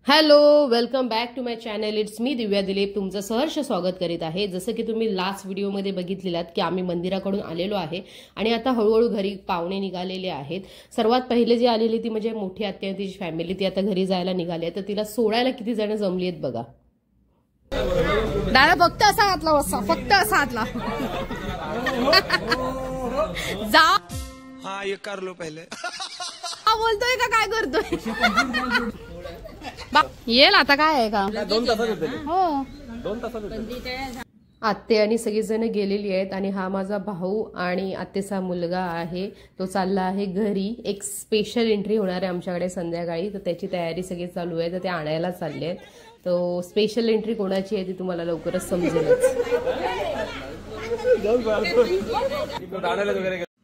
Hello, welcome back to my channel. It's me Divya Dilip तुमचं सहर्ष स्वागत करीत आहे. जसं की तुम्ही लास्ट व्हिडिओमध्ये बघितलेलात की आम्ही मंदिराकडून आलेलो आहे आणि आता हळूहळू घरी पाहुणे निघालेले आहेत. सर्वात पहिले जी आलेली ती म्हणजे मोठी आत्या, तिची फॅमिली, ती आता घरी जायला निघाली आहे. तर तिला सोडायला किती जण जमली आहेत बघा. दादा फक्त असा हातला बसा, फक्त असा हातला जा. हाँ ये कर लो पहले. हा बोलतोय का काय करतोय? येईल आता काय आहे का? 2 तासात होते. हो 2 तासात होते. आत्ते आणि सगळीजण गेलेली आहेत आणि हा माझा भाऊ आणि आत्तेचा मुलगा आहे. तो चालला आहे घरी. एक स्पेशल एंट्री होणार आहे आमच्याकडे संध्याकाळी, तर त्याची तयारी सगळी चालू आहे. तर ते आणायला चालले आहेत. तो स्पेशल एंट्री कोणाची आहे ती तुम्हाला लवकरच समजेलच.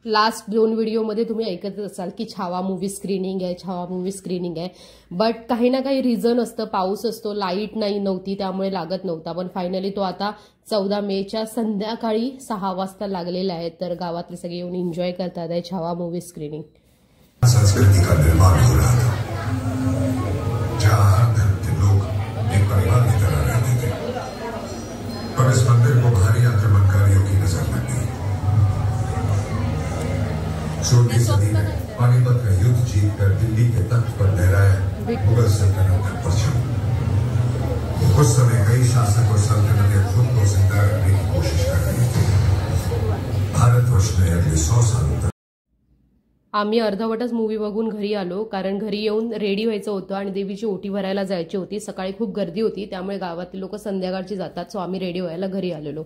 लास्ट 2 व्हिडिओमध्ये तुम्ही ऐकत असाल की छावा मूवी स्क्रीनिंग आहे, छावा मूवी स्क्रीनिंग आहे. बट काही ना काही रिझन असतं, पाऊस असतो, लाईट नव्हती त्यामुळे लागत नव्हता. पण फायनली तो आता 14 मेच्या संध्याकाळी 6 वाजता लागलेला आहे. तर गावातले सगळे येऊन एन्जॉय करतात आहे छावा मूवी स्क्रीनिंग. संस्कृति का निर्माण हो रहा था, जहाँ हर धर्म के लोग एक परिवार की तरह रहते थे. पर इस मंदिर को भारी आक्रमणकारियों की नजर लग गई. 16वीं सदी में पानीपत का युद्ध जीतकर दिल्ली के तख्त पर लहराया मुगल सल्तनत का परचम. उस समय कई शासक और सल्तनतें खुद को जिंदा रखने की कोशिश कर रही थी. भारतवर्ष में अगले 100 सालों तक आम्ही अर्धवटच मूवी बघून घरी आलो, कारण घरी येऊन रेडी व्हायचं होतं आणि देवीची ओटी भरायला जायची होती. सकाळी खूप गर्दी होती त्यामुळे गावातील लोक संध्याकाळची जातात. सो आम्ही रेडी व्हायला घरी आलेलो.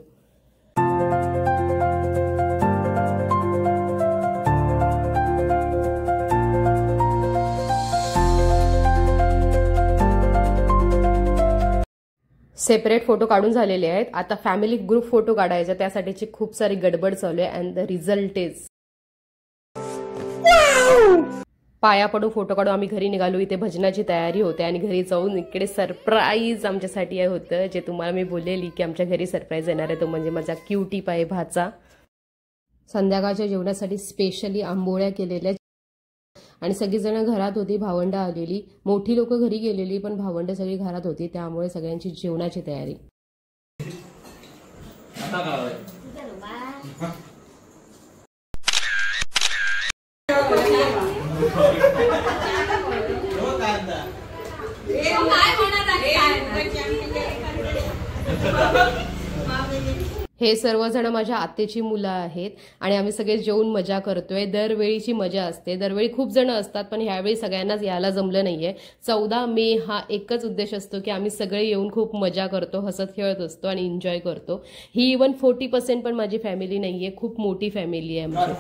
सेपरेट फोटो काढून झालेले आहेत. आता फॅमिली ग्रुप फोटो काढायचा, त्यासाठीची खूप सारी गडबड चालू आहे. अँड द रिझल्ट इज पाया पडू फोटो काढू आम्ही घरी निघालो. इथे भजनाची तयारी होते आणि घरी जाऊन इकडे सरप्राईज आमच्यासाठी होतं, जे तुम्हाला मी बोललेली की आमच्या घरी सरप्राईज येणार आहे. तो म्हणजे माझा क्यूटी पाय भाचा. संध्याकाळच्या जेवणासाठी स्पेशली आंबोळ्या केलेल्या आणि सगळीजण घरात होती. भावंड आलेली, मोठी लोक घरी गेलेली पण भावंड सगळी घरात होती, त्यामुळे सगळ्यांची जेवणाची तयारी. हे सर्वजण माझ्या आत्तेची मुलं आहेत आणि आम्ही सगळे जेवून मजा करतोय. दरवेळीची मजा असते, दरवेळी खूप जण असतात पण ह्यावेळी सगळ्यांनाच यायला जमलं नाहीये. 14 मे हा एकच उद्देश असतो की आम्ही सगळे येऊन खूप मजा करतो, हसत खेळत असतो आणि एन्जॉय करतो. ही इव्हन 40% पण माझी फॅमिली नाहीये, खूप मोठी फॅमिली आहे आमची.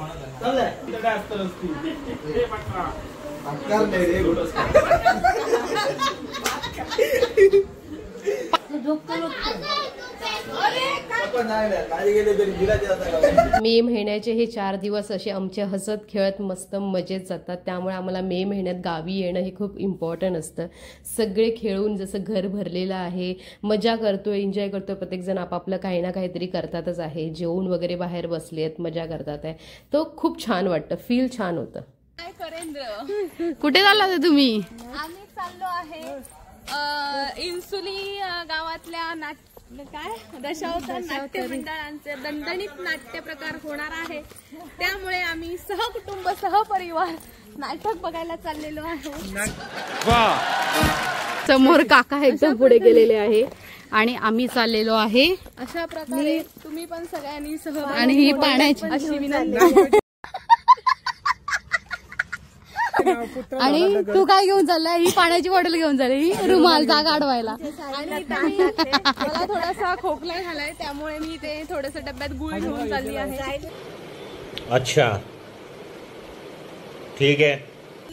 मे महिन्याचे हे 4 दिवस असे आमचे हसत खेळत मस्त मजेत जातात. त्यामुळे आम्हाला मे महिन्यात गावी येणं हे खूप इम्पॉर्टंट असतं. सगळे खेळून जसं घर भरलेलं आहे, मजा करतोय, एन्जॉय करतोय. प्रत्येकजण आपापलं काही ना काहीतरी करतातच आहे. जेवून वगैरे बाहेर बसलेत, मजा करतात आहे. तो खूप छान वाटतं, फील छान होतं. कुठे चालला तुम्ही? आम्ही चाललो आहे इन्सुली गावातल्या दशावतार नाट्य मंडळांचे दणदणीत नाट्य प्रकार होणार आहे. त्यामुळे आम्ही सहकुटुंब सहपरिवार नाटक बघायला चाललेलो आहोत. समोर काका एकदम पुढे गेलेले आहे आणि आम्ही चाललेलो आहे. अशा प्रकारे तुम्ही पण सगळ्यांनी सहभागी आणि ही पाण्याची अशी विनंती. आणि तू काय घेऊन चाललाय? ही पाण्याची बॉटल घेऊन चालली, ही रुमाल जागा अडवायला. आणि मला थोडासा खोकला झालाय त्यामुळे मी ते थोडस डब्यात गुळ घेऊन चालली आहे. अच्छा ठीक आहे.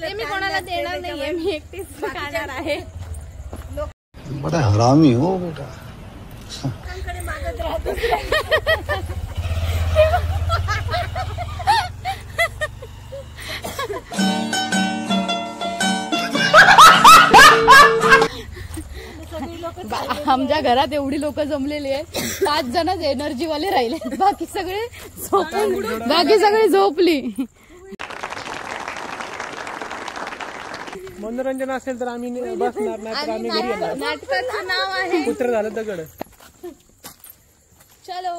ते मी कोणाला देणार नाहीये, मी एकटीच खाणार आहे. बड़ा हरामी हो बेटा. मागत राहतो. आमच्या घरात एवढी लोक जमलेली आहेत, 5 जणच एनर्जीवाले राहिले, बाकी सगळे झोपली. मनोरंजन असेल तर आम्ही बसणार, नाही तर आम्ही घरी येणार. नाटकाचं नाव आहे कुत्र झालं दगड. चलो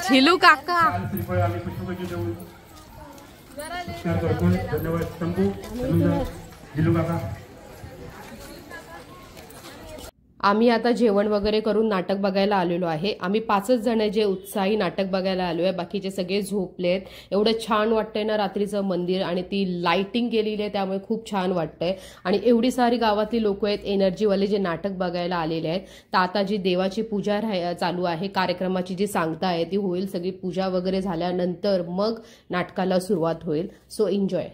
झिलू काका धन्यवाद शंभू झिलू काका. आम्ही आता जेवण वगैरे करून नाटक बघायला आलेलो आहे. आम्ही 5च जण जे उत्साही नाटक बघायला आलो आहे, बाकीचे सगळे झोपलेत. एवढं छान वाटतंय ना रात्रीचं मंदिर, आणि ती लाइटिंग केलेली आहे त्यामुळे खूप छान वाटतंय. आणि एवढी सारी गावातली लोक आहेत एनर्जीवाले जे नाटक बघायला आलेले आहेत. तर आता जी देवाची पूजा चालू आहे, कार्यक्रमाची जी सांगता आहे ती होईल. सगळी पूजा वगैरे झाल्यानंतर मग नाटकाला सुरुवात होईल. So enjoy.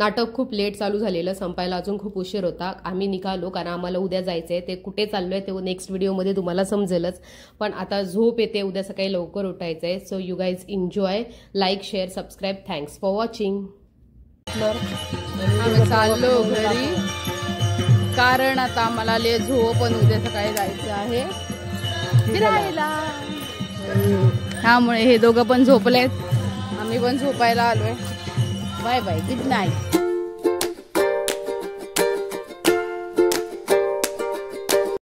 नाटक खूप लेट चालू झालेलं, संपायला अजून खूप उशीर होता. आम्ही निघालो कारण आम्हाला उद्या जायचंय. ते कुठे चाललोय ते नेक्स्ट व्हिडिओमध्ये तुम्हाला समजेलच. पण आता झोप येते, उद्या सकाळी लवकर उठायचंय. So you guys enjoy, like, share, subscribe. Thanks for watching. आम्ही चाललो घरी कारण आता आम्हाला झोप पण उद्या सकाळी जायचं आहे फिरायला. त्यामुळे हे दोघं पण झोपलेत, आम्ही पण झोपायला आलोय. Bye bye, good night.